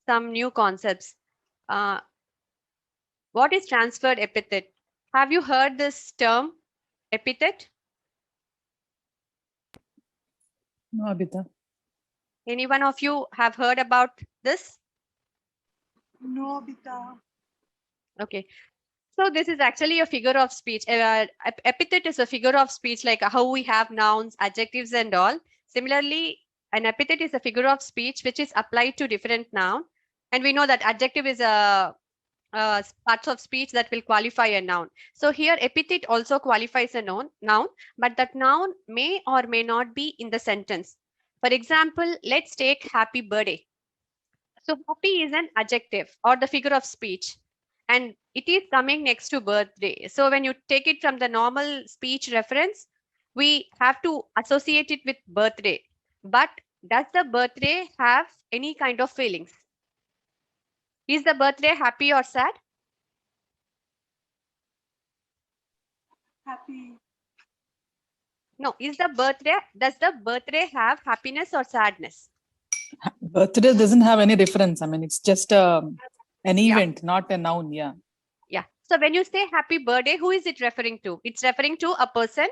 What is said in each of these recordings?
some new concepts. Uh, what is transferred epithet? Have you heard this term, epithet? No, Abhita. Any one of you have heard about this? No, Bita. Okay. So this is actually a figure of speech. Epithet is a figure of speech, like how we have nouns, adjectives, and all. Similarly, an epithet is a figure of speech which is applied to different noun. And we know that adjective is a parts of speech that will qualify a noun. So here epithet also qualifies a noun, but that noun may or may not be in the sentence. For example, let's take happy birthday. So happy is an adjective or the figure of speech, and it is coming next to birthday. So when you take it from the normal speech reference, we have to associate it with birthday. But does the birthday have any kind of feelings? Is the birthday happy or sad? Happy. No. Does the birthday have happiness or sadness? Birthday doesn't have any reference. I mean, it's just an Yeah. event, not a noun. Yeah. Yeah. So when you say happy birthday, who is it referring to? It's referring to a person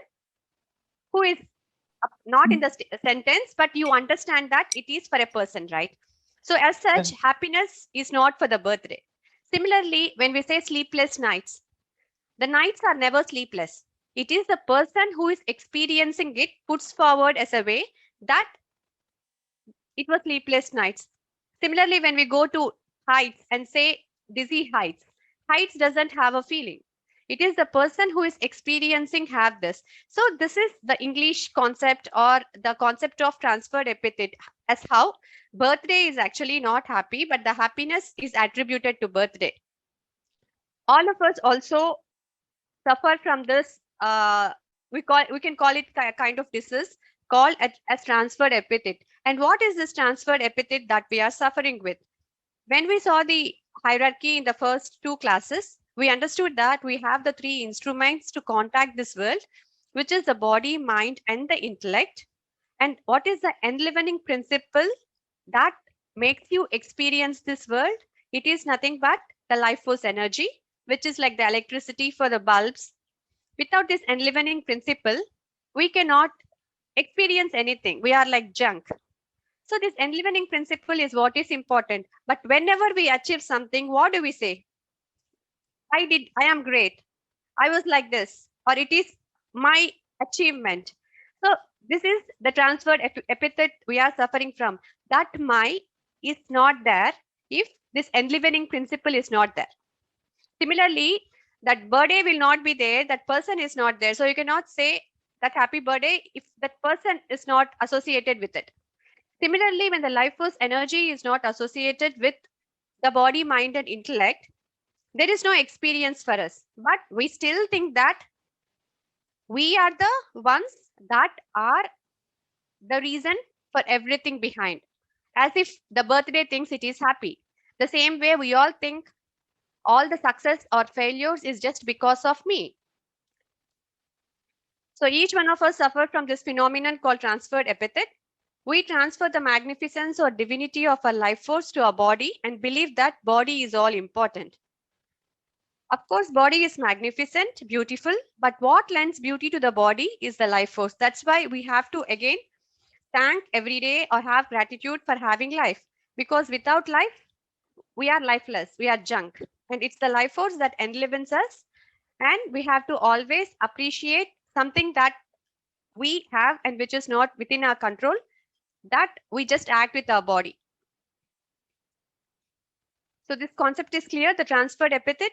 who is not in the sentence, but you understand that it is for a person, right? So as such, happiness is not for the birthday. Similarly, when we say sleepless nights, the nights are never sleepless. It is the person who is experiencing it puts forward as a way that it was sleepless nights. Similarly, when we go to heights and say dizzy heights, heights doesn't have a feeling. It is the person who is experiencing have this. So this is the English concept or the concept of transferred epithet, as how birthday is actually not happy, but the happiness is attributed to birthday. All of us also suffer from this. We can call it kind of disease called as transferred epithet. And what is this transferred epithet that we are suffering with? When we saw the hierarchy in the first two classes, we understood that we have the three instruments to contact this world, which is the body, mind, and the intellect. And what is the enlivening principle that makes you experience this world? It is nothing but the life force energy, which is like the electricity for the bulbs. Without this enlivening principle, we cannot experience anything. We are like junk. So this enlivening principle is what is important. But whenever we achieve something, what do we say? I am great. I was like this, or it is my achievement. So this is the transferred epithet we are suffering from. That my is not there if this enlivening principle is not there. Similarly, that birthday will not be there, that person is not there. So you cannot say that happy birthday if that person is not associated with it. Similarly, when the life force energy is not associated with the body, mind, and intellect, there is no experience for us. But we still think that we are the ones that are the reason for everything behind, as if the birthday thinks it is happy. The same way we all think all the success or failures is just because of me. So each one of us suffer from this phenomenon called transferred epithet. We transfer the magnificence or divinity of our life force to our body and believe that body is all important. Of course, body is magnificent, beautiful, but what lends beauty to the body is the life force. That's why we have to again thank every day or have gratitude for having life. Because without life, we are lifeless, we are junk. And it's the life force that enlivens us. And we have to always appreciate something that we have and which is not within our control, that we just act with our body. So this concept is clear, the transferred epithet.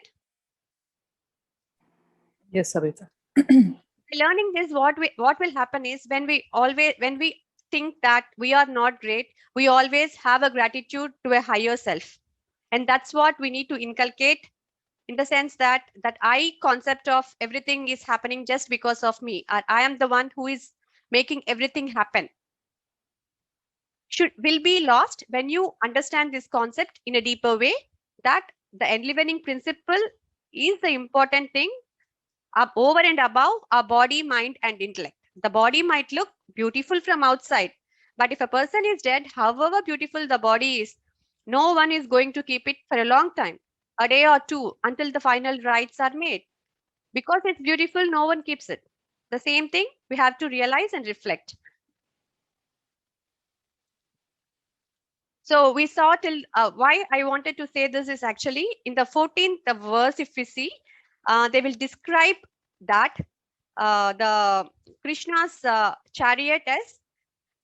Yes, Abhita. Learning this, what will happen is when we think that we are not great, we always have a gratitude to a higher self. And that's what we need to inculcate, in the sense that that I concept of everything is happening just because of me, or I am the one who is making everything happen, will be lost when you understand this concept in a deeper way, that the enlivening principle is the important thing up over and above our body, mind, and intellect. The body might look beautiful from outside, but if a person is dead, however beautiful the body is, No one is going to keep it for a long time, a day or two, until the final rites are made. Because it's beautiful, no one keeps it. The same thing we have to realize and reflect. So we saw till why I wanted to say this is actually in the 14th verse, if we see, they will describe that the Krishna's chariot as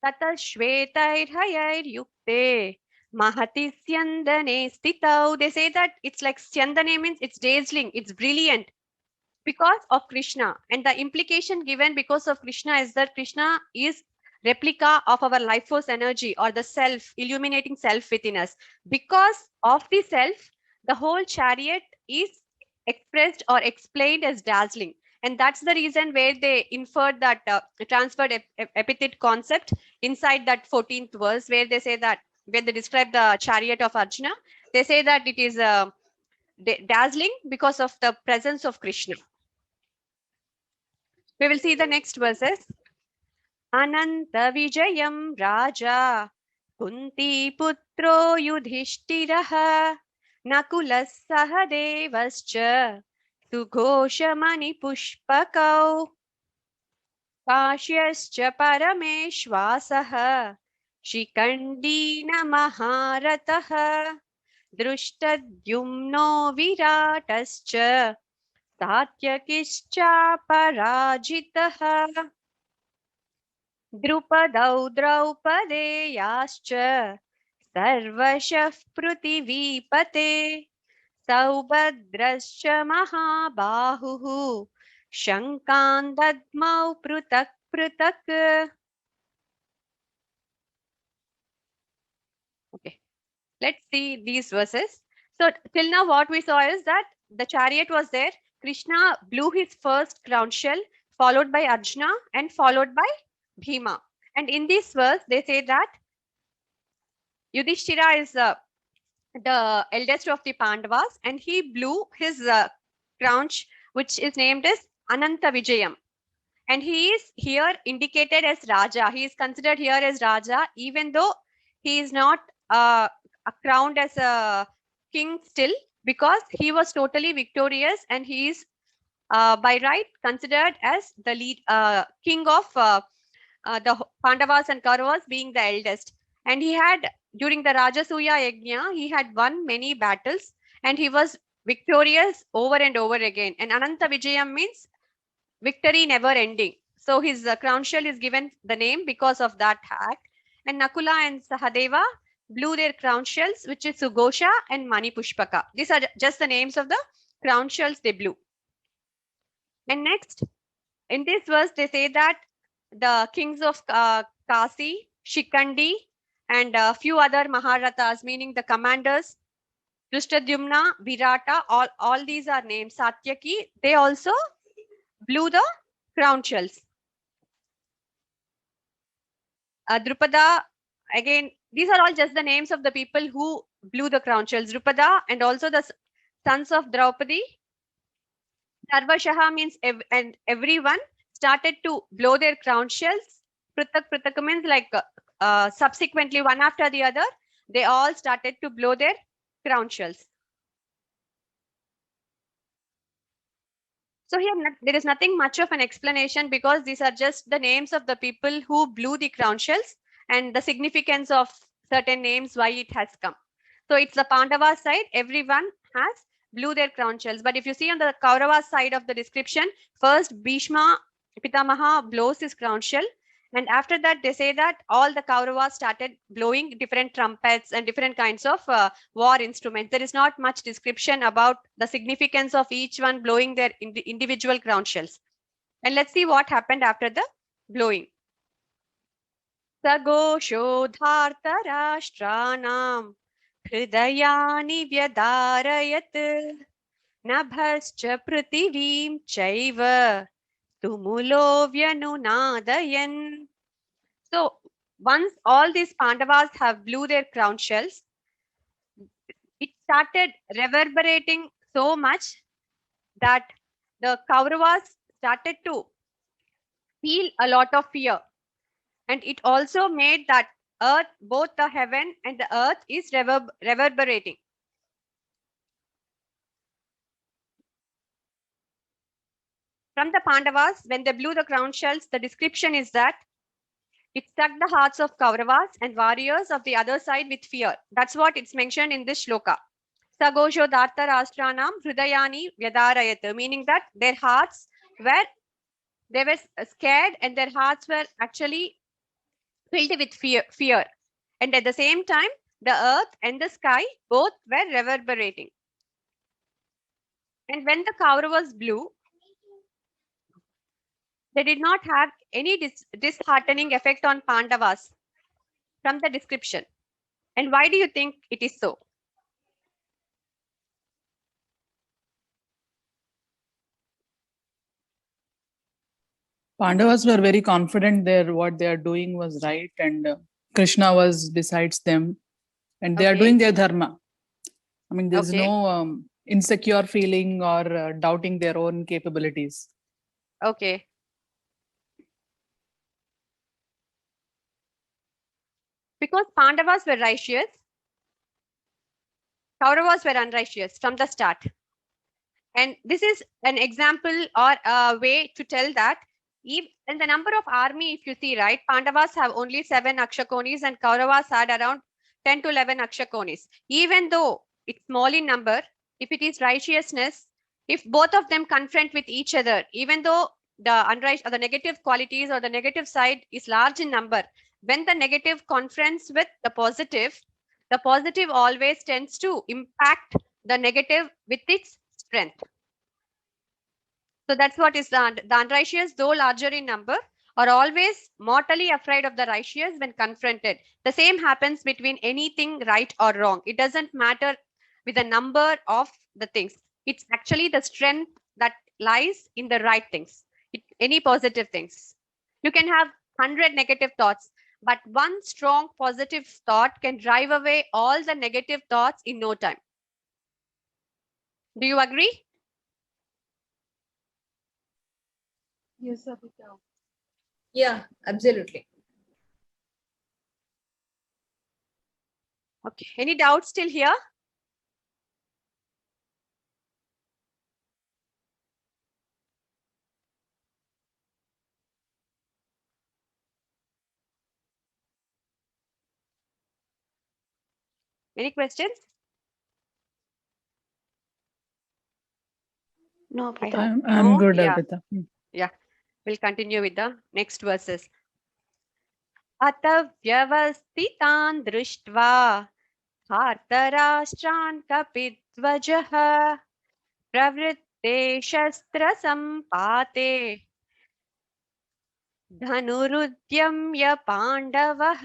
Tata Shvetair Yukte Mahati Syandane Stitau. They say that it's like Syandane means it's dazzling, it's brilliant because of Krishna. And the implication given because of Krishna is that Krishna is replica of our life force energy or the self, illuminating self within us. Because of the self, the whole chariot is expressed or explained as dazzling. And that's the reason where they inferred that transferred epithet concept inside that 14th verse, where they say that when they describe the chariot of Arjuna, they say that it is dazzling because of the presence of Krishna. We will see the next verses. Ananta Vijayam Raja Kunti Putro Yudhishthiraha Nakulas Sahadevascha Sugoshamani Pushpakau Kashyascha Parameshwasaha Shikandina Maharataha Drushtadhyumno Viratascha Satyakischa Parajitaha Drupadau Draupadeyaschа Sarvashah Prithivipate Saubhadrascha Mahabahuhu Shankan Dadmau Prutak Prutak. Okay, let's see these verses. So till now what we saw is that the chariot was there. Krishna blew his first crown shell, followed by Arjuna and followed by Bhima. And in this verse, they say that Yudhishthira is the eldest of the Pandavas, and he blew his crown, which is named as Ananta Vijayam. And he is here indicated as Raja. He is considered here as Raja, even though he is not crowned as a king still, because he was totally victorious and he is by right considered as the lead king of the Pandavas and Kauravas, being the eldest. And he had, during the Rajasuya Yajna, he had won many battles and he was victorious over and over again. And Ananta Vijayam means victory never ending. So his crown shell is given the name because of that act. And Nakula and Sahadeva blew their crown shells, which is Sugosha and Mani Pushpaka. These are just the names of the crown shells they blew. And next, in this verse, they say that the kings of Kasi, Shikandi, and a few other Maharathas, meaning the commanders, Drushtadhyumna, Virata, all these are named. Satyaki, they also blew the crown shells. Drupada, again, these are all just the names of the people who blew the crown shells. Drupada and also the sons of Draupadi. Sarvashaha means and everyone started to blow their crown shells. Prutak Prutak means like subsequently one after the other, they all started to blow their crown shells. So here there is nothing much of an explanation because these are just the names of the people who blew the crown shells and the significance of certain names, why it has come. So it's the Pandava side, everyone has blew their crown shells. But if you see on the Kaurava side of the description, first Bhishma Pitamaha blows his crown shell. And after that, they say that all the Kauravas started blowing different trumpets and different kinds of war instruments. There is not much description about the significance of each one blowing their individual crown shells. And let's see what happened after the blowing. Sagoshodhartarashtranam Hridayani Vyadarayat Nabhascha Prithivim Chaiva Tumulo Vyanunadayan. So once all these Pandavas have blew their crown shells, it started reverberating so much that the Kauravas started to feel a lot of fear. And it also made that earth, both the heaven and the earth is reverberating. From the Pandavas, when they blew the crown shells, the description is that it struck the hearts of Kauravas and warriors of the other side with fear. That's what it's mentioned in this shloka. Sagosho Darta Rastranam Hrudayani Vyadarayat, meaning that their hearts were, they were scared and their hearts were actually filled with fear. And at the same time, the earth and the sky both were reverberating. And when the Kauravas blew, they did not have any disheartening effect on Pandavas from the description. And why do you think it is so? Pandavas were very confident there what they are doing was right, and Krishna was besides them, and they are Okay. doing their dharma. I mean, there's Okay. no insecure feeling or doubting their own capabilities. Okay. Because Pandavas were righteous, Kauravas were unrighteous from the start. And this is an example or a way to tell that in the number of army, if you see, right, Pandavas have only 7 Akshakonis and Kauravas had around 10 to 11 Akshakonis. Even though it's small in number, if it is righteousness, if both of them confront with each other, even though the unrighteous or the negative qualities or the negative side is large in number, when the negative confronts with the positive always tends to impact the negative with its strength. So that's what is the unrighteous, though larger in number, are always mortally afraid of the righteous when confronted. The same happens between anything right or wrong. It doesn't matter with the number of the things. It's actually the strength that lies in the right things, any positive things. You can have 100 negative thoughts, but one strong positive thought can drive away all the negative thoughts in no time. Do you agree? Yes, Abhita. Yeah, absolutely. Okay. Any doubts still here? Any questions? No, I hope. I'm No? good, Yeah. Abhita. We'll continue with the next verses. अतव्यवस्थितान् दृष्ट्वा धार्तराष्ट्रान् कपिध्वजः प्रवृत्ते शस्त्रसम्पाते धनुरुद्यम्य पाण्डवः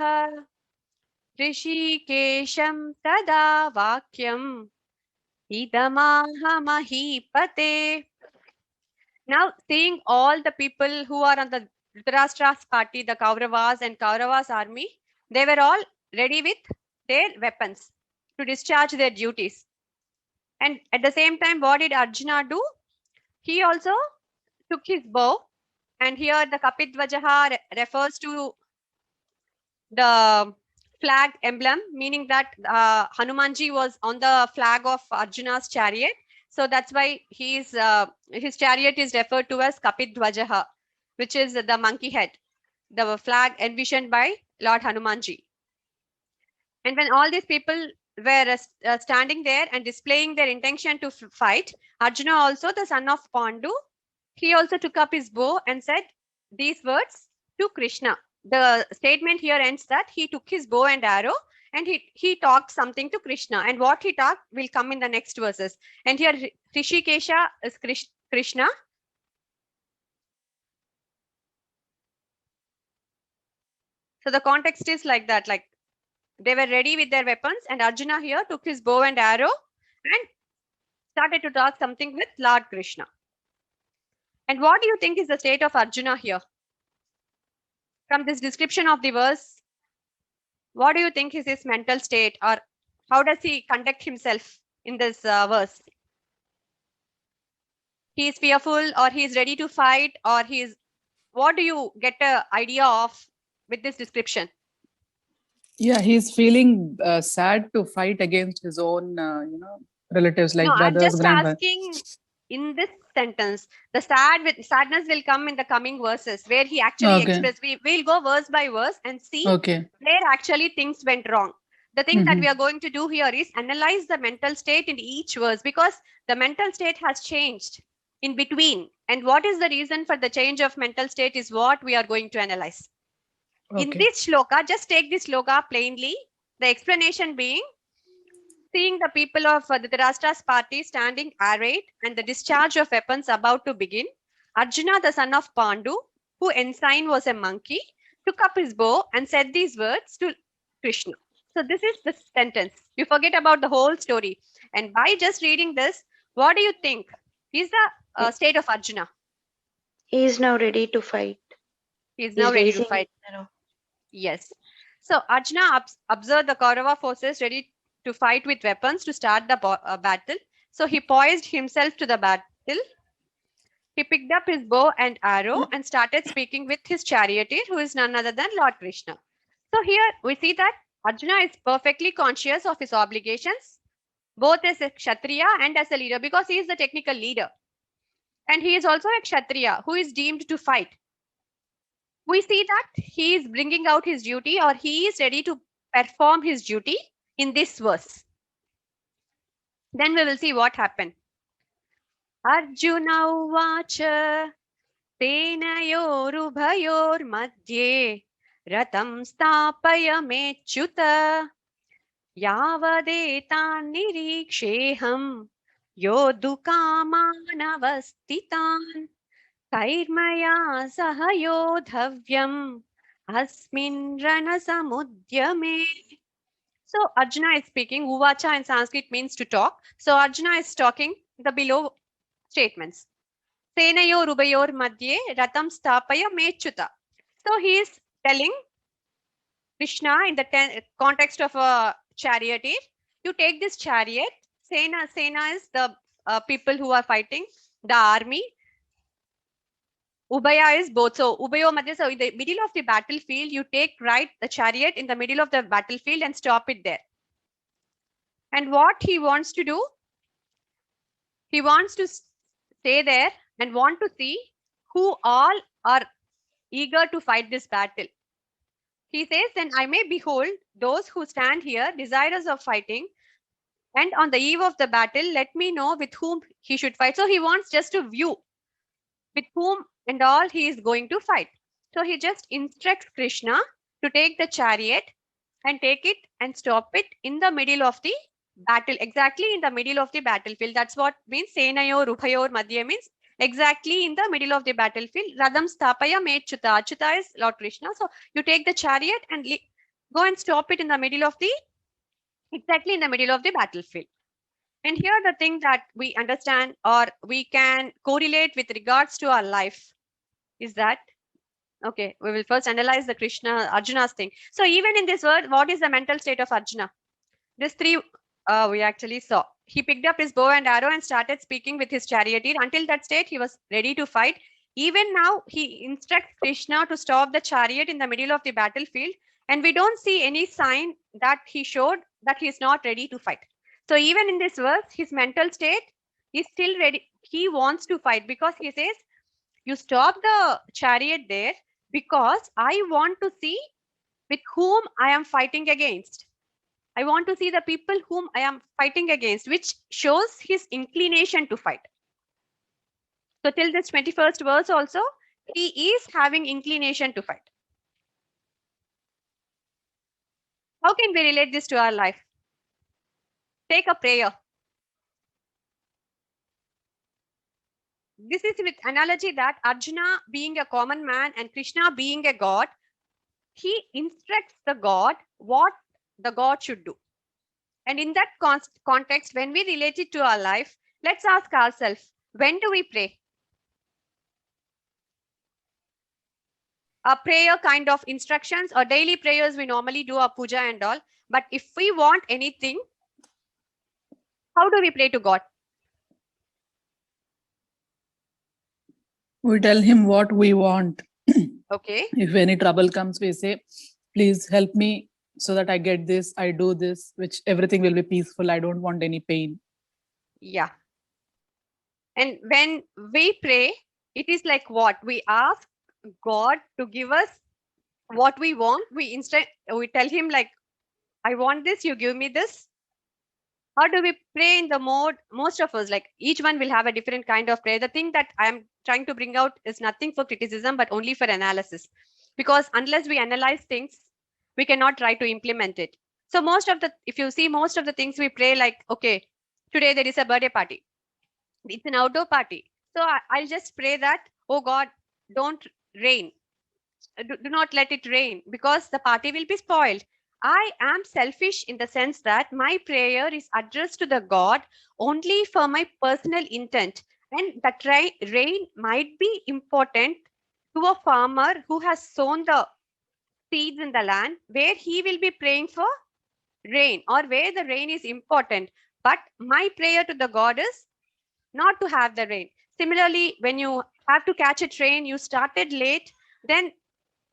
ऋषिकेशं तदा वाक्यम् idamaha mahipate. Now, seeing all the people who are on the Dhritarashtra's party, the Kauravas and Kauravas army, they were all ready with their weapons to discharge their duties. And at the same time, what did Arjuna do? He also took his bow, and here the Kapidvajaha refers to the flag emblem, meaning that Hanumanji was on the flag of Arjuna's chariot. So that's why his chariot is referred to as Kapidvajaha, which is the monkey head, the flag envisioned by Lord Hanumanji. And when all these people were standing there and displaying their intention to fight, Arjuna also, the son of Pandu, he also took up his bow and said these words to Krishna. The statement here ends that he took his bow and arrow and he talked something to Krishna. And what he talked will come in the next verses. And here Rishikesha is Krishna. So the context is like that, like they were ready with their weapons and Arjuna here took his bow and arrow and started to talk something with Lord Krishna. And what do you think is the state of Arjuna here? From this description of the verse, what do you think is his mental state, or how does he conduct himself in this verse? He is fearful, or he is ready to fight, or he is, what do you get an idea of with this description? Yeah, he's feeling sad to fight against his own, relatives No, like I'm brothers, just grandpa. asking in this sentence, the sadness will come in the coming verses where he actually Okay, expressed. We'll go verse by verse and see okay. where actually things went wrong. The thing that we are going to do here is analyze the mental state in each verse, because the mental state has changed in between. And what is the reason for the change of mental state is what we are going to analyze. In Okay. this shloka, just take this shloka plainly. The explanation being, seeing the people of Dhritarashtra's party standing arrayed and the discharge of weapons about to begin, Arjuna, the son of Pandu, who ensign was a monkey, took up his bow and said these words to Krishna. So this is the sentence. You forget about the whole story. And by just reading this, what do you think is the state of Arjuna? He is now ready to fight. He is He's now ready to raising fight. his arrow. Yes. So Arjuna observed the Kaurava forces ready to fight with weapons to start the battle. So he poised himself to the battle. He picked up his bow and arrow and started speaking with his charioteer, who is none other than Lord Krishna. So here we see that Arjuna is perfectly conscious of his obligations, both as a Kshatriya and as a leader, because he is the technical leader. And he is also a Kshatriya who is deemed to fight. We see that he is bringing out his duty, or he is ready to perform his duty in this verse. Then we will see what happened. Arjuna uvacha तेनयोरुभयोर्मध्ये रथं स्थापय मेच्युत यावदेतान् निरीक्षेऽहं योद्धुकामानवस्थितान् कैर्मया सह योद्धव्यम् अस्मिन् रणसमुद्यमे. So Arjuna is speaking. Uvacha in Sanskrit means to talk. So Arjuna is talking the below statements. Senayor Ubayor Madhye Ratam Stapaya Mechuta. So he is telling Krishna in the context of a charioteer, you take this chariot. Sena is the people who are fighting, the army. Ubaya is both. So Ubayo Madhya, so in the middle of the battlefield, you take the chariot in the middle of the battlefield and stop it there. And what he wants to do, he wants to stay there and want to see who all are eager to fight this battle. He says, then I may behold those who stand here desirous of fighting, and on the eve of the battle, let me know with whom he should fight. So he wants just to view with whom and all he is going to fight. So he just instructs Krishna to take the chariot and take it and stop it in the middle of the battle, exactly in the middle of the battlefield. That's what means Senayor Ruphayor Madhya means exactly in the middle of the battlefield. Radham Stapaya Mechuta. Achyuta is Lord Krishna. So you take the chariot and go and stop it in the middle of the, exactly in the middle of the battlefield. And here the thing that we understand or we can correlate with regards to our life is that, okay, we will first analyze the Arjuna's thing. So even in this word, what is the mental state of Arjuna? These three we actually saw. He picked up his bow and arrow and started speaking with his charioteer. Until that state, he was ready to fight. Even now, he instructs Krishna to stop the chariot in the middle of the battlefield. And we don't see any sign that he showed that he is not ready to fight. So even in this verse, his mental state is still ready. He wants to fight because he says, you stop the chariot there because I want to see with whom I am fighting against. I want to see the people whom I am fighting against, which shows his inclination to fight. So till this 21st verse also, he is having inclination to fight. How can we relate this to our life? Take a prayer. This is with analogy that Arjuna being a common man and Krishna being a god, he instructs the god what the god should do. And in that context, when we relate it to our life, let's ask ourselves, when do we pray? A prayer kind of instructions or daily prayers, we normally do our puja and all. But if we want anything, how do we pray to God? We tell him what we want. Okay. If any trouble comes, we say, please help me so that I get this, I do this, which everything will be peaceful. I don't want any pain. Yeah. And when we pray, it is like what? We ask God to give us what we want. We tell him like, I want this, you give me this. How do we pray in the mode? Most of us, like each one will have a different kind of prayer. The thing that I'm trying to bring out is nothing for criticism, but only for analysis. Because unless we analyze things, we cannot try to implement it. So if you see most of the things we pray, like, okay, today there is a birthday party. It's an outdoor party. So I'll just pray that, oh God, don't rain. Do not let it rain because the party will be spoiled. I am selfish in the sense that my prayer is addressed to the God only for my personal intent. And that rain might be important to a farmer who has sown the seeds in the land where he will be praying for rain or where the rain is important. But my prayer to the God is not to have the rain. Similarly, when you have to catch a train, you started late, then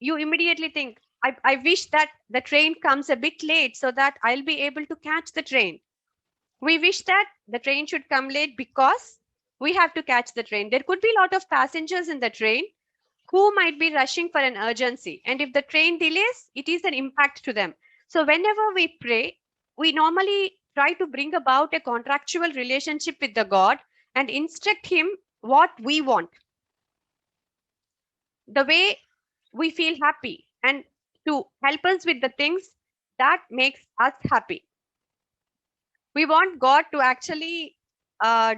you immediately think, I wish that the train comes a bit late so that I'll be able to catch the train. We wish that the train should come late because we have to catch the train. There could be a lot of passengers in the train who might be rushing for an urgency. And if the train delays, it is an impact to them. So whenever we pray, we normally try to bring about a contractual relationship with the God and instruct him what we want, the way we feel happy, and to help us with the things that makes us happy. We want God to actually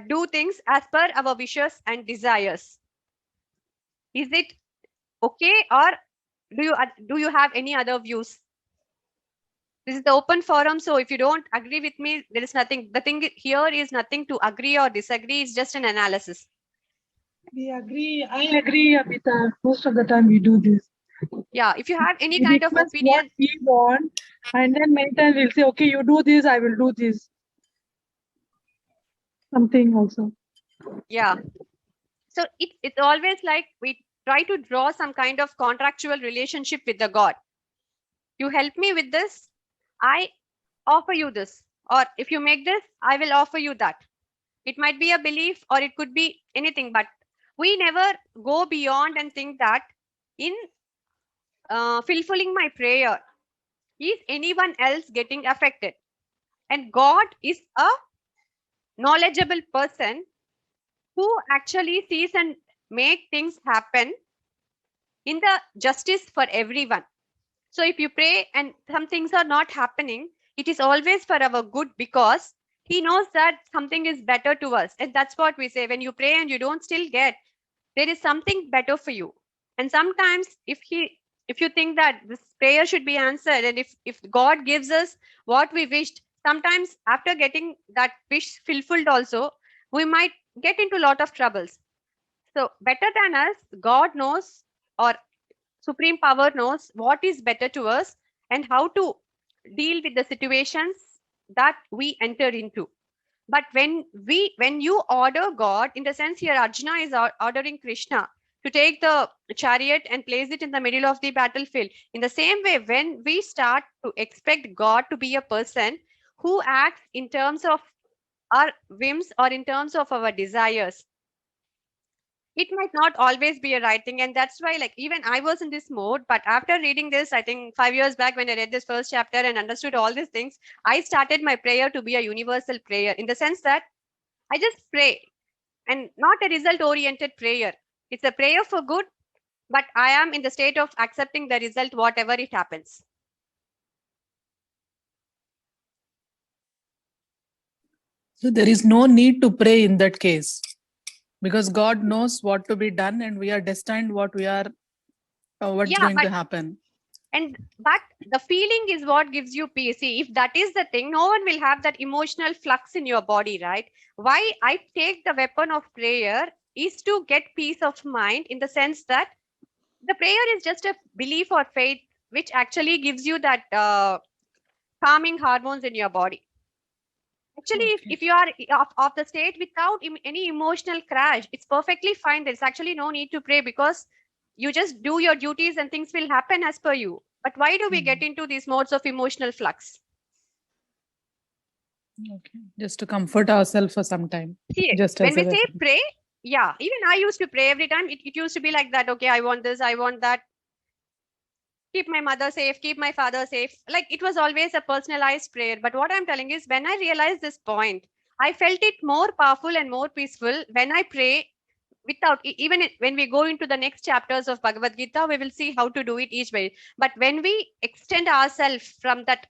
do things as per our wishes and desires. Is it okay, or do you have any other views? This is the open forum, so if you don't agree with me, there is nothing. The thing here is nothing to agree or disagree. It's just an analysis. We agree. I agree, Abhita. Most of the time we do this. Yeah, if you have any We kind of request opinion, what we want, and then many times we'll say, okay, you do this, I will do this. Something also. yeah. So it's always like we try to draw some kind of contractual relationship with the God. You help me with this, I offer you this. Or if you make this, I will offer you that. It might be a belief or it could be anything, but we never go beyond and think that in fulfilling my prayer, is anyone else getting affected? And God is a knowledgeable person who actually sees and make things happen in the justice for everyone. So if you pray and some things are not happening, it is always for our good because he knows that something is better to us. And that's what we say. When you pray and you don't still get, there is something better for you. And sometimes if you think that this prayer should be answered, and if God gives us what we wished, sometimes after getting that wish fulfilled also, we might get into a lot of troubles. So better than us, God knows, or supreme power knows what is better to us and how to deal with the situations that we enter into. But when you order God, in the sense here Arjuna is ordering Krishna to take the chariot and place it in the middle of the battlefield. In the same way, when we start to expect God to be a person who acts in terms of our whims or in terms of our desires, it might not always be a right thing. And that's why, like, even I was in this mode, but after reading this, I think 5 years back when I read this first chapter and understood all these things, I started my prayer to be a universal prayer, in the sense that I just pray, and not a result oriented prayer. It's a prayer for good, but I am in the state of accepting the result whatever it happens. So there is no need to pray in that case, because God knows what to be done, and we are destined what's going to happen. But the feeling is what gives you peace. See, if that is the thing, no one will have that emotional flux in your body, right? Why I take the weapon of prayer is to get peace of mind, in the sense that the prayer is just a belief or faith which actually gives you that calming hormones in your body. Actually, if you are of the state without any emotional crash, it's perfectly fine. There's actually no need to pray, because you just do your duties and things will happen as per you. But why do we get Hmm. into these modes of emotional flux? Okay. Just to comfort ourselves for some time. See, Just when as we a say reference. pray, yeah, even I used to pray every time. It used to be like that. Okay, I want this, I want that. Keep my mother safe, keep my father safe. Like it was always a personalized prayer. But what I'm telling is, when I realized this point, I felt it more powerful and more peaceful when I pray without when we go into the next chapters of Bhagavad Gita, we will see how to do it each way. But when we extend ourselves from that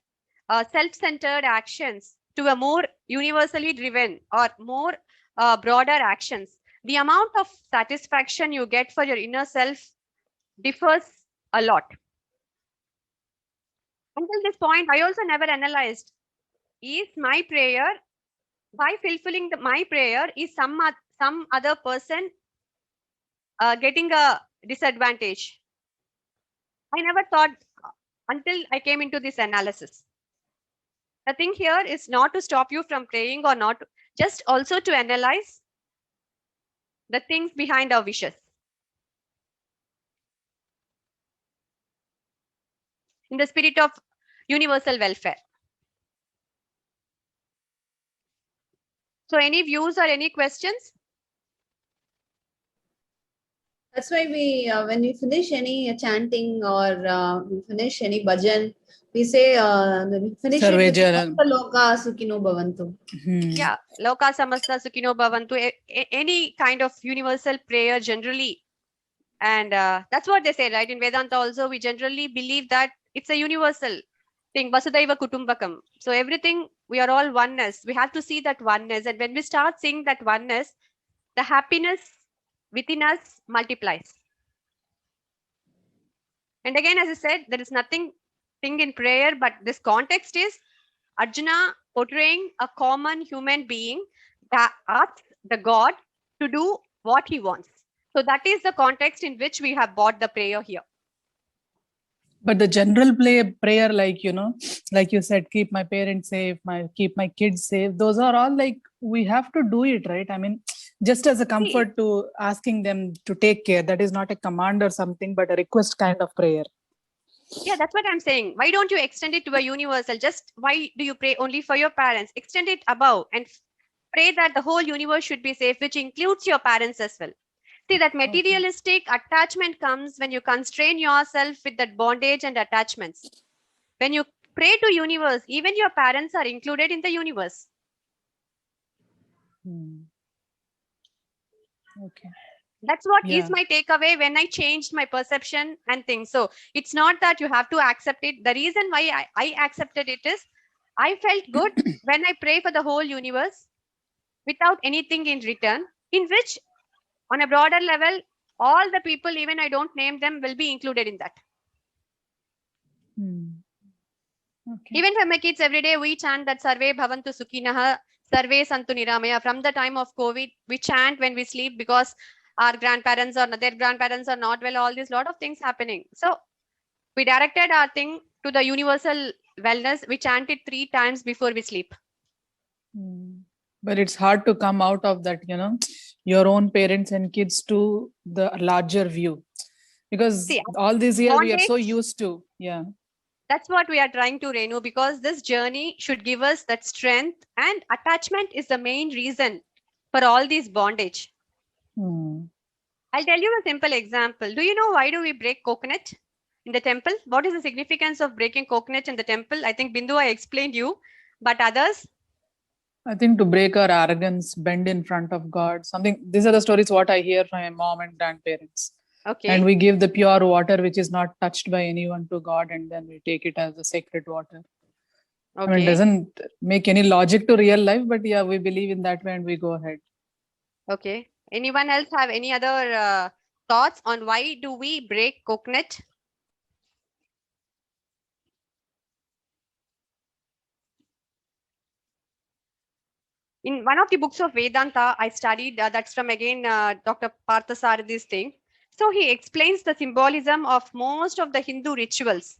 self-centered actions to a more universally driven or more broader actions, the amount of satisfaction you get for your inner self differs a lot. Until this point, I also never analyzed, is my prayer, by fulfilling my prayer, is some other person getting a disadvantage? I never thought until I came into this analysis. The thing here is not to stop you from praying or not, just also to analyze the things behind our wishes in the spirit of universal welfare. So, any views or any questions? That's why when we finish any chanting or we finish any bhajan, we say, we finish it Sarve with Jana. "Samasta loka sukhino bhavantu." Hmm. Yeah, Loka Samasta Sukhino Bhavantu, any kind of universal prayer generally. And that's what they say, right? In Vedanta also, we generally believe that it's a universal thing, Vasudhaiva Kutumbakam. So everything, we are all oneness. We have to see that oneness. And when we start seeing that oneness, the happiness within us multiplies. And again, as I said, there is nothing thing in prayer, but this context is Arjuna portraying a common human being that asks the God to do what he wants. So that is the context in which we have brought the prayer here. But the general prayer, like, like you said, keep my parents safe, keep my kids safe. Those are all like, we have to do it, right? I mean, just as a comfort to asking them to take care. That is not a command or something, but a request kind of prayer. Yeah, that's what I'm saying. Why don't you extend it to a universal? Just why do you pray only for your parents? Extend it above and pray that the whole universe should be safe, which includes your parents as well. See, that materialistic attachment comes when you constrain yourself with that bondage and attachments. When you pray to universe, even your parents are included in the universe. Okay. That's what Yeah. is my takeaway when I changed my perception and things. So it's not that you have to accept it. The reason why I accepted it is I felt good when I pray for the whole universe without anything in return, in which on a broader level, all the people, even I don't name them, will be included in that. Okay. Even for my kids, every day we chant that Sarve Bhavantu Sukhinaha, Sarve Santu Niramaya. From the time of COVID, we chant when we sleep because our grandparents or their grandparents are not well, all these lot of things happening. So we directed our thing to the universal wellness. We chant it 3 times before we sleep. But it's hard to come out of that, your own parents and kids to the larger view. Because See, all these years we are so bondage- used to. Yeah. That's what we are trying to, Renu, because this journey should give us that strength, and attachment is the main reason for all these bondage. I'll tell you a simple example. Do you know why do we break coconut in the temple? What is the significance of breaking coconut in the temple? I think Bindu, I explained you, but others? I think to break our arrogance, bend in front of God, something. These are the stories what I hear from my mom and grandparents. Okay. And we give the pure water, which is not touched by anyone, to God, and then we take it as the sacred water. Okay. I mean, it doesn't make any logic to real life, but yeah, we believe in that way and we go ahead. Okay. Anyone else have any other thoughts on why do we break coconut? In one of the books of Vedanta, I studied, that's from again Dr. Parthasarathhi's thing. So he explains the symbolism of most of the Hindu rituals.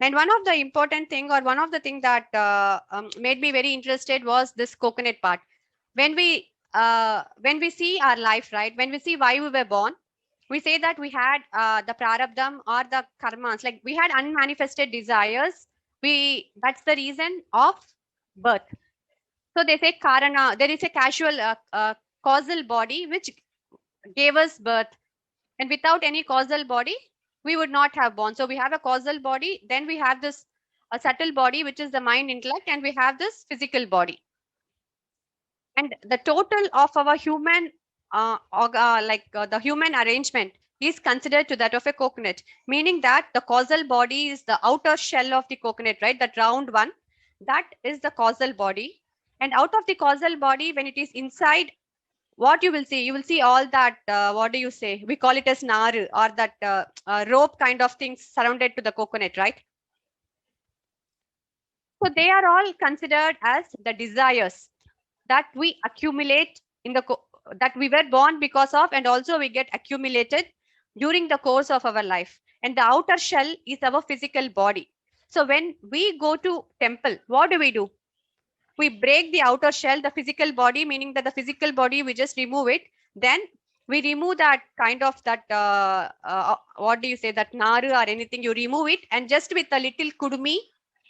And one of the important thing, or one of the thing that made me very interested was this coconut part. When we see our life, right? When we see why we were born, we say that we had the prarabdham or the karmas, like we had unmanifested desires. That's the reason of birth. So they say karana, there is a causal body which gave us birth. And without any causal body, we would not have born. So we have a causal body, then we have this a subtle body, which is the mind intellect, and we have this physical body. And the total of our human, the human arrangement is considered to that of a coconut, meaning that the causal body is the outer shell of the coconut, right? That round one, that is the causal body. And out of the causal body, when it is inside, what you will see all that, what do you say? We call it as naru, or that rope kind of things surrounded to the coconut, right? So they are all considered as the desires that we accumulate in the that we were born because of, and also we get accumulated during the course of our life. And the outer shell is our physical body. So when we go to temple, what do? We break the outer shell, the physical body, meaning that the physical body, we just remove it. Then we remove that kind of that, what do you say, that naru or anything, you remove it, and just with a little kudumi,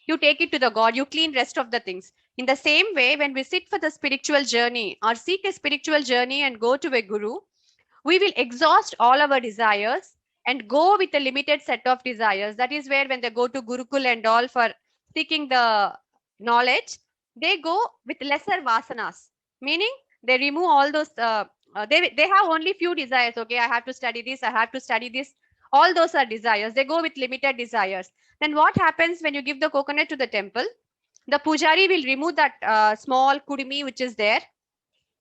you take it to the God, you clean rest of the things. In the same way, when we sit for the spiritual journey or seek a spiritual journey and go to a guru, we will exhaust all our desires and go with a limited set of desires. That is where when they go to Gurukul and all for seeking the knowledge, they go with lesser vasanas, meaning they remove all those, they have only few desires. Okay, I have to study this, I have to study this. All those are desires. They go with limited desires. Then what happens when you give the coconut to the temple? The pujari will remove that small kudumi which is there,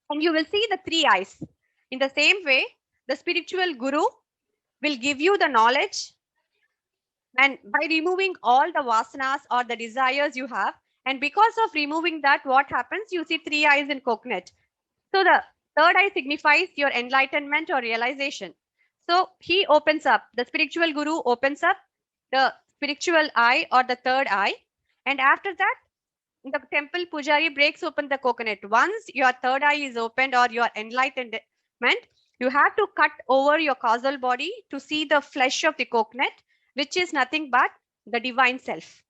and you will see the three eyes. In the same way, the spiritual guru will give you the knowledge, and by removing all the vasanas or the desires you have, and because of removing that, what happens? You see three eyes in coconut. So the third eye signifies your enlightenment or realization. So he opens up, the spiritual guru opens up the spiritual eye or the third eye, and after that, the temple pujari breaks open the coconut. Once your third eye is opened or your enlightenment, you have to cut over your causal body to see the flesh of the coconut, which is nothing but the divine self.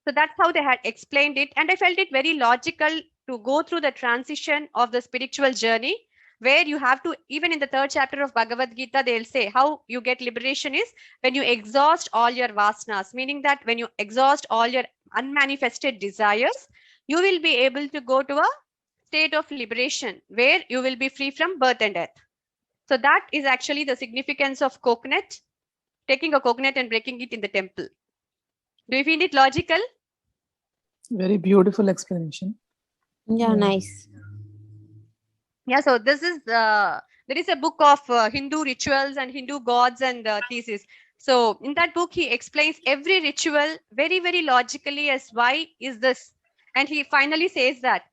So that's how they had explained it. And I felt it very logical to go through the transition of the spiritual journey, where you have to, even in the third chapter of Bhagavad Gita, they'll say how you get liberation is when you exhaust all your vasanas, meaning that when you exhaust all your unmanifested desires, you will be able to go to a state of liberation where you will be free from birth and death. So that is actually the significance of coconut, taking a coconut and breaking it in the temple. Do you find it logical? Very beautiful explanation. Yeah, nice. Yeah, so this is, there is a book of Hindu rituals and Hindu gods and theses. So in that book, he explains every ritual very, very logically as why is this. And he finally says that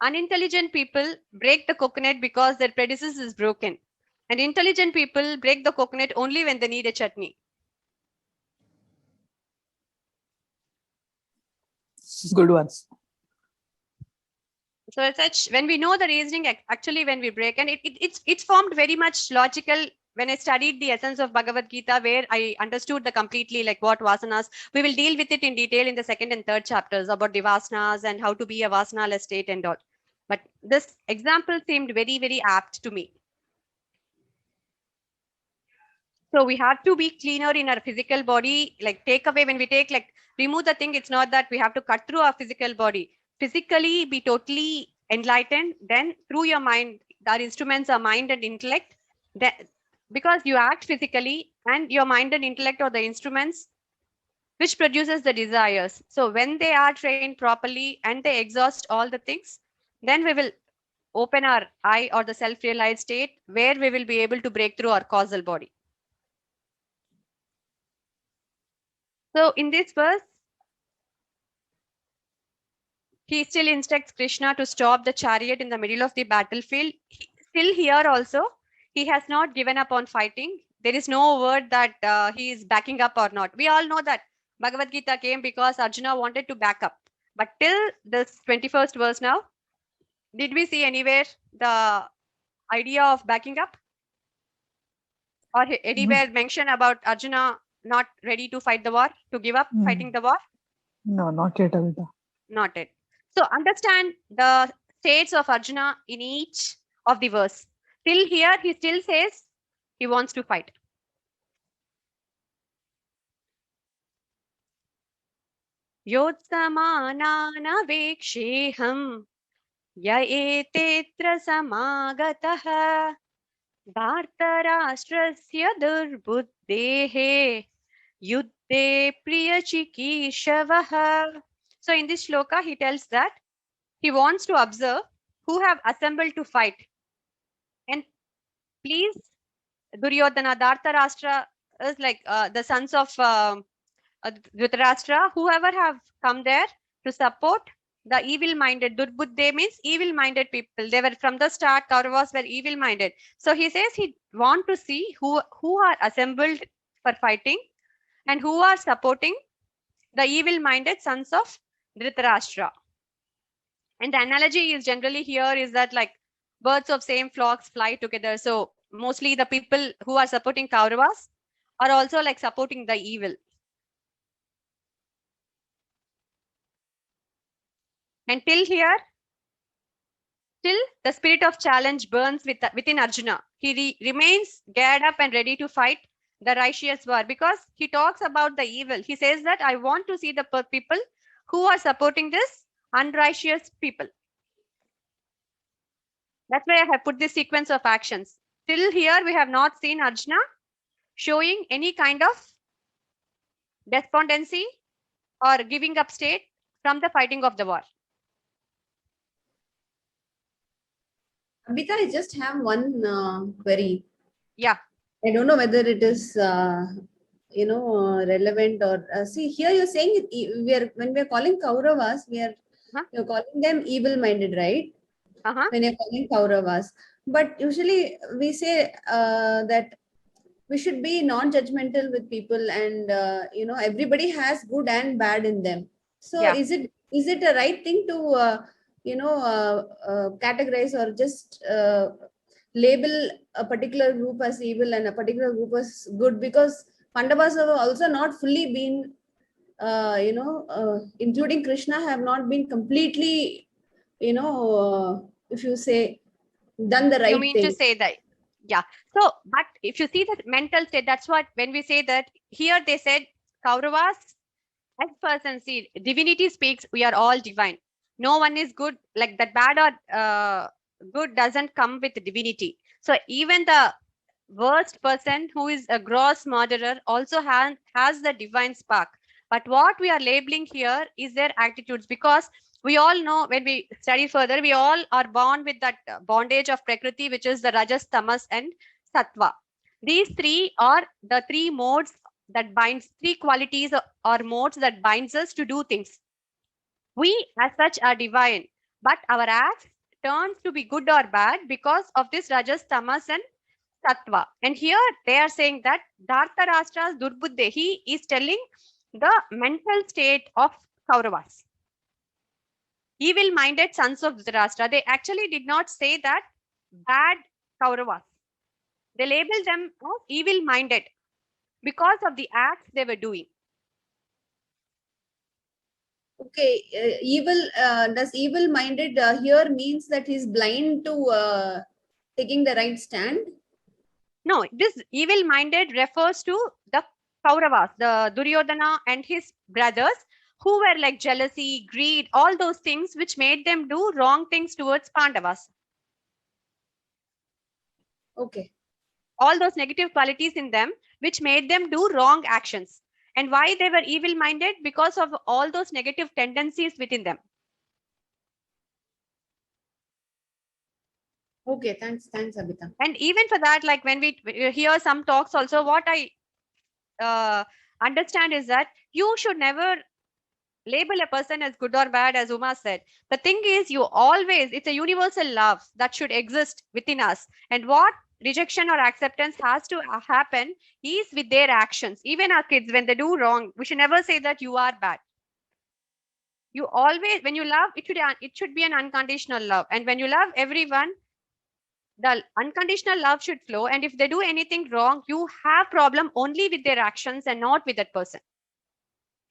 unintelligent people break the coconut because their predecessor is broken. And intelligent people break the coconut only when they need a chutney. Good ones. So as such, when we know the reasoning, actually when we break, and it's formed very much logical. When I studied the essence of Bhagavad Gita, where I understood the completely like what vasanas, we will deal with it in detail in the second and third chapters about the vasanas and how to be a vasanaless state and all. But this example seemed very, very apt to me. So we have to be cleaner in our physical body, like take away when we take, like remove the thing. It's not that we have to cut through our physical body. Physically be totally enlightened, then through your mind, our instruments are mind and intellect, that because you act physically, and your mind and intellect are the instruments which produces the desires. So when they are trained properly and they exhaust all the things, then we will open our eye or the self-realized state where we will be able to break through our causal body. So in this verse, he still instructs Krishna to stop the chariot in the middle of the battlefield. Still here also, he has not given up on fighting. There is no word that he is backing up or not. We all know that Bhagavad Gita came because Arjuna wanted to back up. But till this 21st verse now, did we see anywhere the idea of backing up? Or anywhere mention about Arjuna not ready to fight the war, to give up fighting the war? No, not yet, Amita. Not it. So understand the states of Arjuna in each of the verse. Till here, he still says he wants to fight. योत्समानानवेक्षेऽहं य एतेऽत्र समागतः धार्तराष्ट्रस्य दुर्बुद्धेः युद्धे प्रियचिकीर्षवः. So in this shloka, he tells that he wants to observe who have assembled to fight. And please, Duryodhana, Dhartarashtra is like the sons of Dhritarashtra, whoever have come there to support the evil-minded. Durbuddhe means evil-minded people. They were from the start, Kauravas were evil-minded. So he says he want to see who are assembled for fighting and who are supporting the evil-minded sons of Dhritarashtra. And the analogy is generally here is that like birds of same flocks fly together. So mostly the people who are supporting Kauravas are also like supporting the evil. And till here, still the spirit of challenge burns within Arjuna. He remains geared up and ready to fight the righteous war because he talks about the evil. He says that I want to see the people who are supporting this unrighteous people. That's why I have put this sequence of actions. Till here, we have not seen Arjuna showing any kind of despondency or giving up state from the fighting of the war. Abhita, I just have one query. Yeah. I don't know whether it is, relevant or see here you're saying when we are calling Kauravas, you're calling them evil-minded, right? When you're calling Kauravas, but usually we say that we should be non-judgmental with people, and everybody has good and bad in them. So is it a right thing to categorize or just label a particular group as evil and a particular group as good? Because Pandavas have also not fully been including Krishna, have not been completely if you say done the right thing. You mean to say that? Yeah. So, but if you see the mental state, that's what, when we say that here they said Kauravas as person, see, divinity speaks, we are all divine. No one is good, like that bad or good doesn't come with divinity. So even the worst person who is a gross murderer also has the divine spark. But what we are labeling here is their attitudes, because we all know when we study further, we all are born with that bondage of Prakriti, which is the Rajas, Tamas, and Sattva. These three are the three modes that binds, three qualities or modes that binds us to do things. We as such are divine, but our acts turns to be good or bad because of this Rajas, Tamas, and Sattva. And here they are saying that Dhartarashtra's Durbuddhe, he is telling the mental state of Kauravas. Evil-minded sons of Dhritarashtra. They actually did not say that bad Kauravas. They labeled them as evil-minded because of the acts they were doing. Okay, does evil-minded here means that he's blind to taking the right stand? No, this evil-minded refers to the Kauravas, the Duryodhana and his brothers, who were like jealousy, greed, all those things which made them do wrong things towards Pandavas. Okay. All those negative qualities in them which made them do wrong actions. And why they were evil-minded? Because of all those negative tendencies within them. Okay, thanks, Abhita. And even for that, like when we hear some talks also, what I understand is that you should never label a person as good or bad, as Uma said. The thing is, you always, it's a universal love that should exist within us. And what rejection or acceptance has to happen is with their actions. Even our kids, when they do wrong, we should never say that you are bad. You always, when you love, it should be an unconditional love. And when you love everyone, the unconditional love should flow. And if they do anything wrong, you have problem only with their actions and not with that person.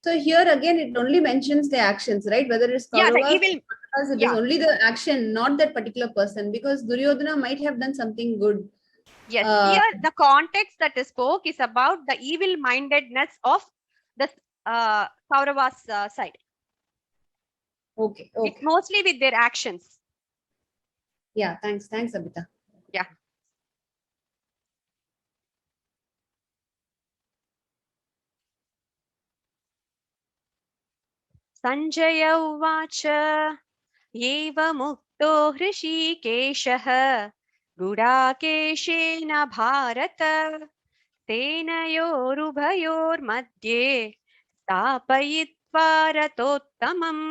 So here again, it only mentions the actions, right? Whether it's Yeah, the Kauravas or evil. Pandavas, it is Yeah. only the action, not that particular person, because Duryodhana might have done something good. Yes, here the context that is spoke is about the evil-mindedness of the Kauravas side. Okay. It's mostly with their actions. Yeah, thanks, Abhita. Yeah. Sanjay uvacha एवमुक्तो हृषीकेशः गुडाकेशेन Bharat सेनयोरुभयोर्मध्ये स्थापयित्वा रथोत्तमम्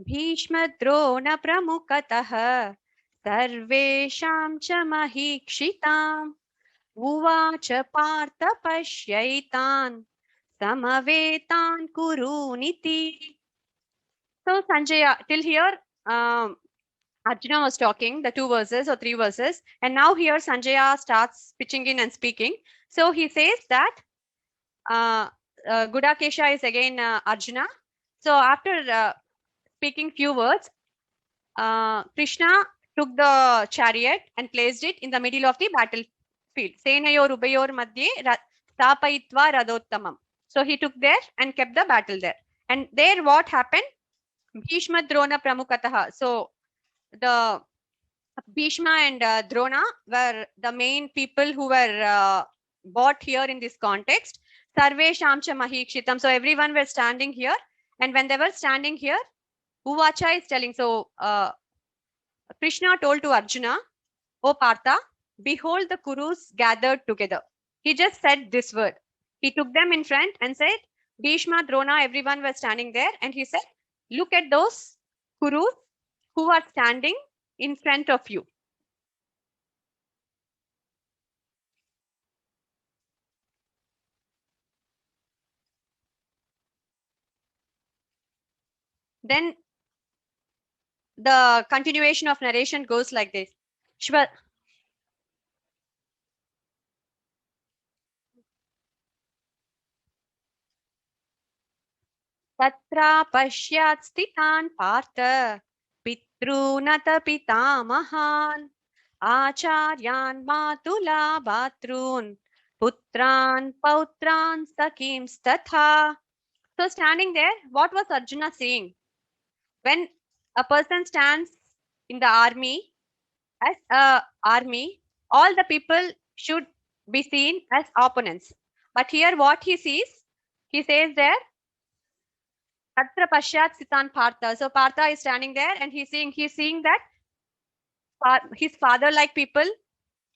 भीष्मद्रोणप्रमुखतः सर्वेषां च महीक्षिताम् उवाच Partha पश्यैतान् समवेतान् कुरूनिति. So Sanjaya, till here, Arjuna was talking the 2 verses or 3 verses, and now here Sanjaya starts pitching in and speaking. So he says that Gudakesha is again Arjuna. So after speaking few words, Krishna took the chariot and placed it in the middle of the battlefield. Senayor ubayor madhye stapayitva radottamam. So he took there and kept the battle there. And there what happened? Bhishma Drona Pramukataha. So the Bhishma and Drona were the main people who were brought here in this context. Sarve Shamcha Mahikshitam. So everyone were standing here. And when they were standing here, Uvacha is telling. So Krishna told to Arjuna, O Partha, behold the Kurus gathered together. He just said this word. He took them in front and said, Bhishma, Drona, everyone was standing there. And he said, look at those Kurus who are standing in front of you. Then the continuation of narration goes like this. Shva Tatra pashyat sthitan partha pitrunata pitamahan acharyan matula bhatrun putran pautran sakim statha. So standing there, what was Arjuna saying? When a person stands in the army, as a army, all the people should be seen as opponents. But here what he sees, he says there, Tatra Pashyat Sitan Partha. So Partha is standing there and he's seeing that his father-like people,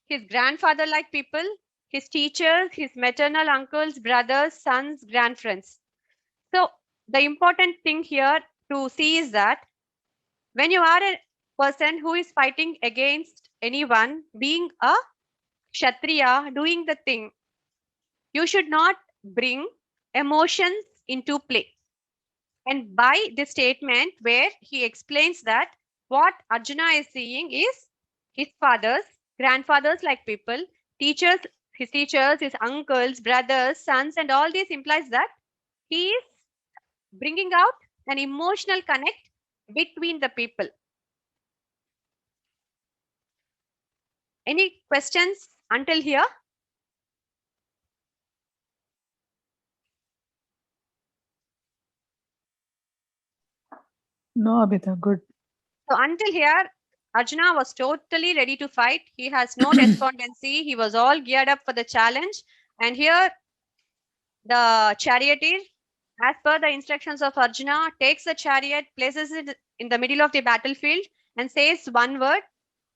his grandfather-like people, his teachers, his maternal uncles, brothers, sons, grandfriends. So the important thing here to see is that when you are a person who is fighting against anyone, being a Kshatriya, doing the thing, you should not bring emotions into play. And by this statement where he explains that what Arjuna is seeing is his fathers, grandfathers like people, teachers, his uncles, brothers, sons, and all this implies that he is bringing out an emotional connect between the people. Any questions until here? No, Abhita, good. So until here, Arjuna was totally ready to fight. He has no despondency. He was all geared up for the challenge. And here, the charioteer, as per the instructions of Arjuna, takes the chariot, places it in the middle of the battlefield and says one word,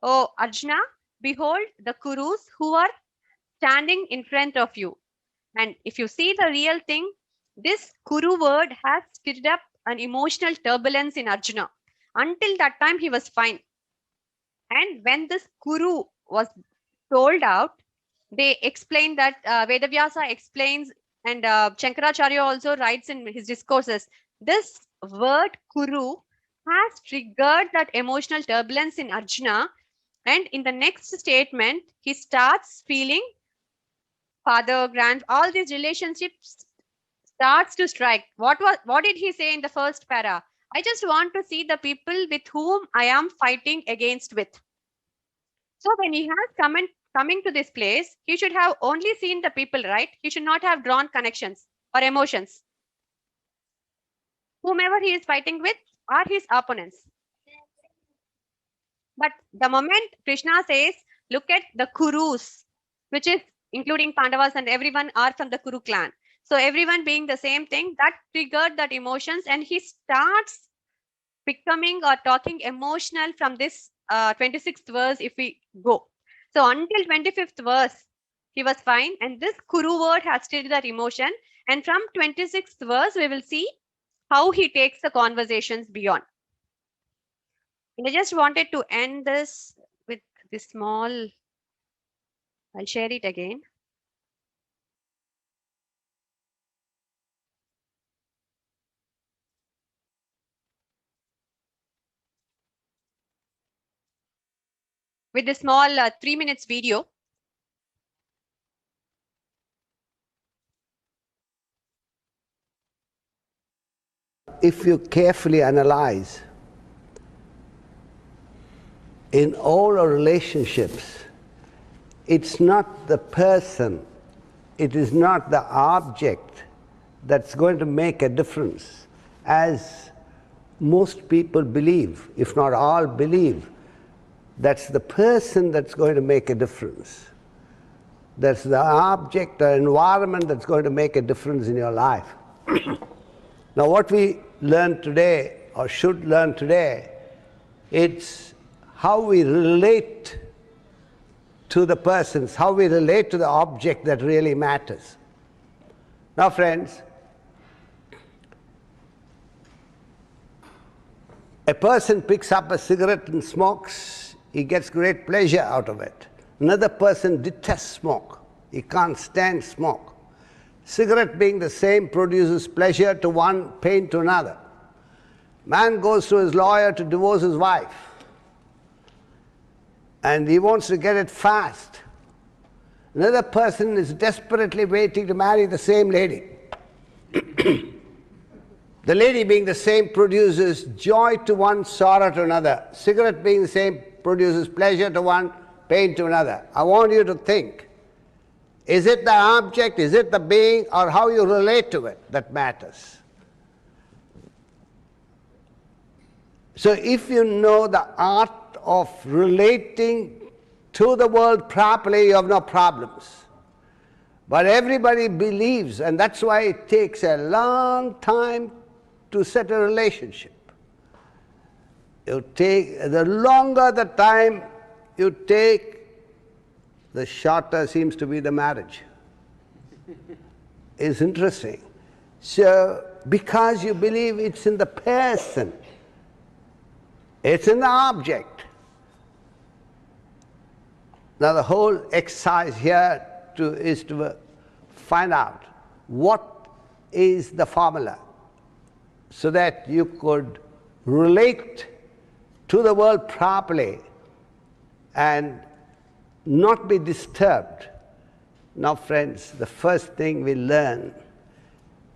Oh, Arjuna, behold the Kurus who are standing in front of you. And if you see the real thing, this Kuru word has stirred up an emotional turbulence in Arjuna. Until that time, he was fine. And when this Kuru was told out, they explained that Vedavyasa explains, and Shankaracharya also writes in his discourses, this word Kuru has triggered that emotional turbulence in Arjuna. And in the next statement, he starts feeling father, grand, all these relationships starts to strike. What did he say in the first para? I just want to see the people with whom I am fighting against with. So when he has coming to this place, he should have only seen the people, right? He should not have drawn connections or emotions. Whomever he is fighting with are his opponents. But the moment Krishna says, look at the Kurus, which is including Pandavas and everyone are from the Kuru clan. So everyone being the same thing, that triggered that emotions, and he starts becoming or talking emotional from this 26th verse if we go. So until 25th verse, he was fine. And this Kuru word has triggered that emotion. And from 26th verse, we will see how he takes the conversations beyond. And I just wanted to end this with this small, I'll share it again. With a small 3 minutes video. If you carefully analyze, in all our relationships, it's not the person, it is not the object that's going to make a difference, as most people believe, if not all believe. That's the person that's going to make a difference. That's the object or environment that's going to make a difference in your life. Now what we learn today, or should learn today, it's how we relate to the persons, how we relate to the object that really matters. Now friends, a person picks up a cigarette and smokes, he gets great pleasure out of it. Another person detests smoke, he can't stand smoke. Cigarette being the same produces pleasure to one, pain to another. Man goes to his lawyer to divorce his wife, and he wants to get it fast. Another person is desperately waiting to marry the same lady. The lady being the same produces joy to one, sorrow to another. Cigarette being the same produces pleasure to one, pain to another. I want you to think, is it the object, is it the being, or how you relate to it that matters? So if you know the art of relating to the world properly, you have no problems. But everybody believes, and that's why it takes a long time to set a relationship. The longer the time you take, the shorter seems to be the marriage. It's interesting. So, because you believe it's in the person, it's in the object. Now the whole exercise here is to find out what is the formula, so that you could relate to the world properly and not be disturbed. Now friends, the first thing we learn,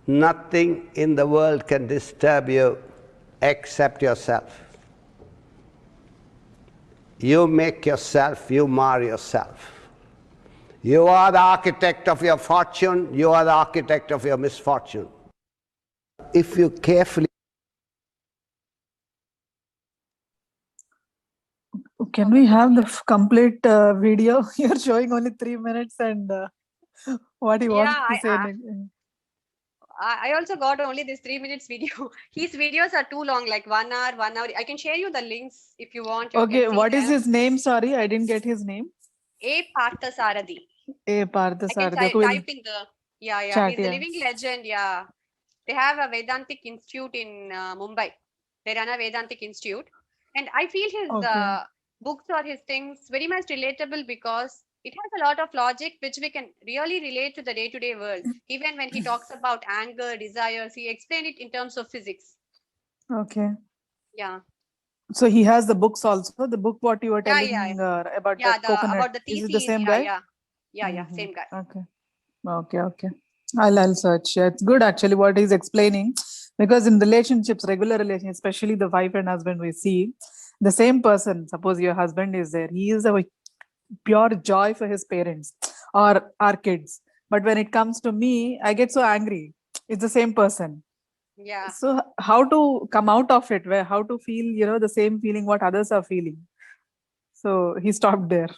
nothing in the world can disturb you except yourself. You make yourself, you mar yourself. You are the architect of your fortune, you are the architect of your misfortune. If you carefully... Can we have the complete video? You're showing only 3 minutes, and what he wants to say. I also got only this 3 minutes video. His videos are too long, like 1 hour, 1 hour. I can share you the links if you want. Okay, what is his name? Sorry, I didn't get his name. A. Parthasarathi. A. Parthasarathi. I can type in the, chat, he's a living legend, They have a Vedantic Institute in Mumbai. They run a Vedantic Institute. And I feel his books or his things very much relatable, because it has a lot of logic which we can really relate to the day-to-day world. Even when he talks about anger, desires, he explained it in terms of physics. Okay. Yeah. So he has the books also. The book what you were Yeah, telling yeah. about Yeah, the coconut. about the Is it the theses. same Yeah, guy? yeah. Yeah, Mhm. same guy. Okay. Okay. I'll search. Yeah, it's good actually what he's explaining, because in relationships, regular relationships, especially the wife and husband, we see the same person. Suppose your husband is there, he is a pure joy for his parents or our kids. But when it comes to me, I get so angry. It's the same person. Yeah. So how to come out of it? Where how to feel, the same feeling what others are feeling. So he stopped there.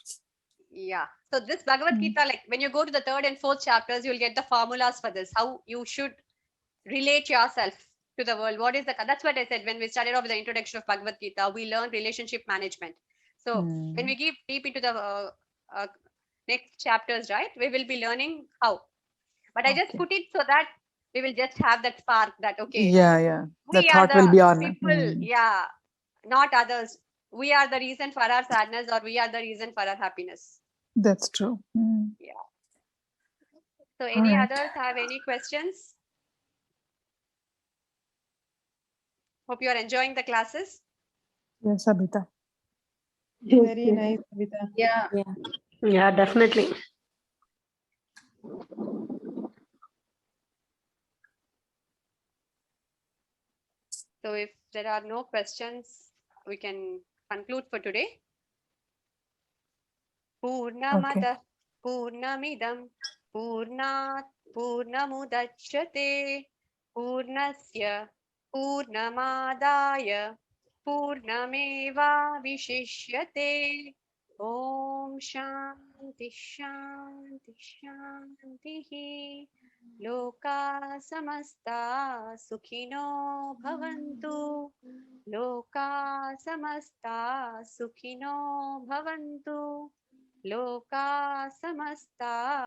Yeah. So this Bhagavad Gita, like when you go to the 3rd and 4th chapters, you'll get the formulas for this, how you should relate yourself to the world. What is that's what I said when we started off with the introduction of Bhagavad Gita, we learned relationship management. So when we give deep into the next chapters, right, we will be learning how. But I just Okay. put it so that we will just have that spark that, okay, Yeah. The we are thought will the be on. people, yeah, not others. We are the reason for our sadness, or we are the reason for our happiness. That's true. Yeah. So any Alright. others have any questions? Hope you are enjoying the classes. Yes, Abhita. Very nice, Abhita. Yeah. Yeah. Yeah, definitely. So if there are no questions, we can conclude for today. Purnamada Purnamidam Purnat Purnamudachyate Purnasya Purnamadaya Purnameva Vishishyate. Om Shanti Shanti Shanti. Loka Samasta Sukhino Bhavantu. Loka Samasta Sukhino Bhavantu. लोका समस्ता